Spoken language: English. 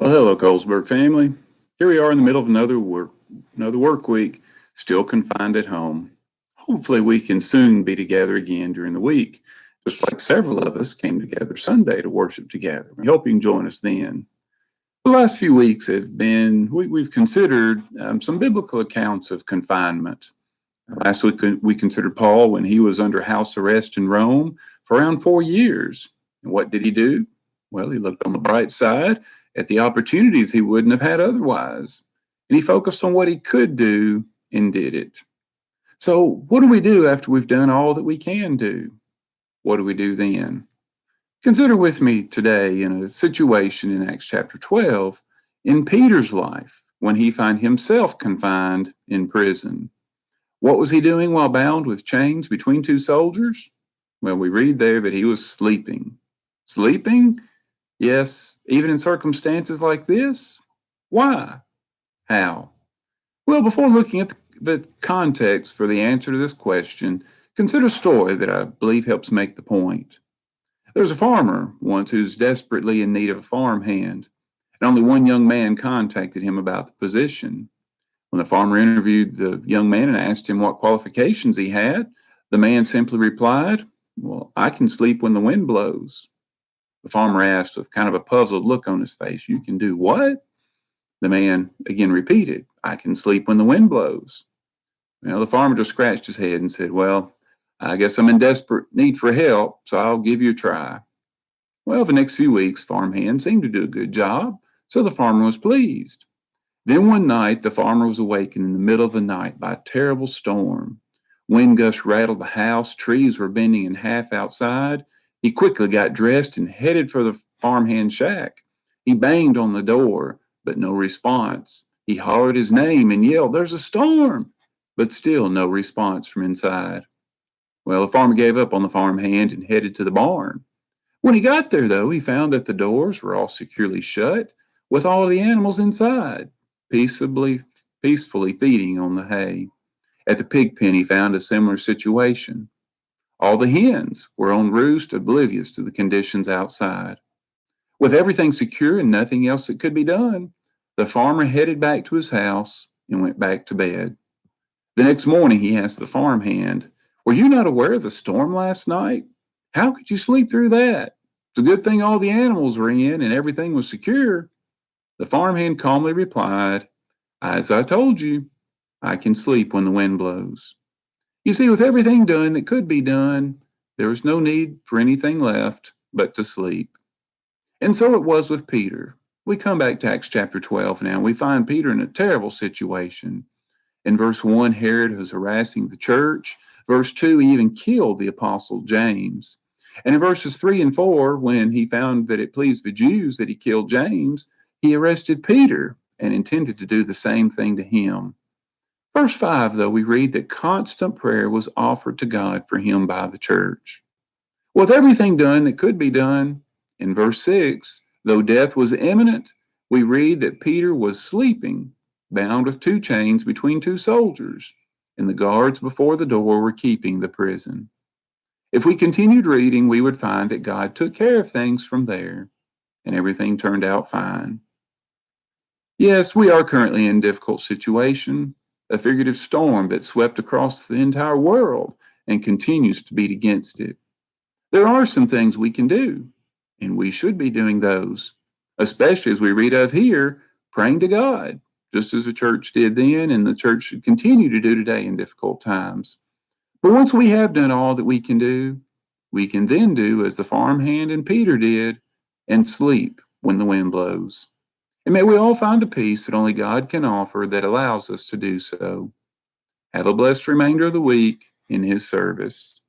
Well, hello, Colesburg family. Here we are in the middle of another work week, still confined at home. Hopefully, we can soon be together again during the week, just like several of us came together Sunday to worship together. We hope you can join us then. The last few weeks have been, we've considered some biblical accounts of confinement. Last week, we considered Paul when he was under house arrest in Rome for around 4 years. And what did he do? Well, he looked on the bright side at the opportunities he wouldn't have had otherwise. And he focused on what he could do and did it. So, what do we do after we've done all that we can do? What do we do then? Consider with me today in a situation in Acts chapter 12 in Peter's life when he found himself confined in prison. What was he doing while bound with chains between two soldiers? Well, we read there that he was sleeping. Sleeping? Yes, even in circumstances like this? Why? How? Well, before looking at the context for the answer to this question, consider a story that I believe helps make the point. There's a farmer once who's desperately in need of a farmhand, and only one young man contacted him about the position. When the farmer interviewed the young man and asked him what qualifications he had, the man simply replied, "Well, I can sleep when the wind blows." The farmer asked with kind of a puzzled look on his face, "You can do what?" The man again repeated, "I can sleep when the wind blows." Well, the farmer just scratched his head and said, "Well, I guess I'm in desperate need for help, so I'll give you a try." Well, the next few weeks, farmhand seemed to do a good job, so the farmer was pleased. Then one night, the farmer was awakened in the middle of the night by a terrible storm. Wind gusts rattled the house, trees were bending in half outside. He quickly got dressed and headed for the farmhand shack. He banged on the door, but no response. He hollered his name and yelled, "There's a storm!" But still no response from inside. Well, the farmer gave up on the farmhand and headed to the barn. When he got there, though, he found that the doors were all securely shut, with all the animals inside, peaceably, peacefully feeding on the hay. At the pig pen, he found a similar situation. All the hens were on roost, oblivious to the conditions outside. With everything secure and nothing else that could be done, the farmer headed back to his house and went back to bed. The next morning, he asked the farmhand, "Were you not aware of the storm last night? How could you sleep through that? It's a good thing all the animals were in and everything was secure." The farmhand calmly replied, "As I told you, I can sleep when the wind blows." You see, with everything done that could be done, there was no need for anything left but to sleep. And so it was with Peter. We come back to Acts chapter 12 now. We find Peter in a terrible situation. In verse 1, Herod was harassing the church. Verse 2, he even killed the apostle James. And in verses 3 and 4, when he found that it pleased the Jews that he killed James, he arrested Peter and intended to do the same thing to him. Verse 5, though, we read that constant prayer was offered to God for him by the church. With everything done that could be done, in verse 6, though death was imminent, we read that Peter was sleeping, bound with two chains between two soldiers, and the guards before the door were keeping the prison. If we continued reading, we would find that God took care of things from there, and everything turned out fine. Yes, we are currently in a difficult situation, a figurative storm that swept across the entire world and continues to beat against it. There are some things we can do, and we should be doing those, especially as we read of here, praying to God, just as the church did then and the church should continue to do today in difficult times. But once we have done all that we can do, we can then do as the farmhand and Peter did and sleep when the wind blows. And may we all find the peace that only God can offer that allows us to do so. Have a blessed remainder of the week in His service.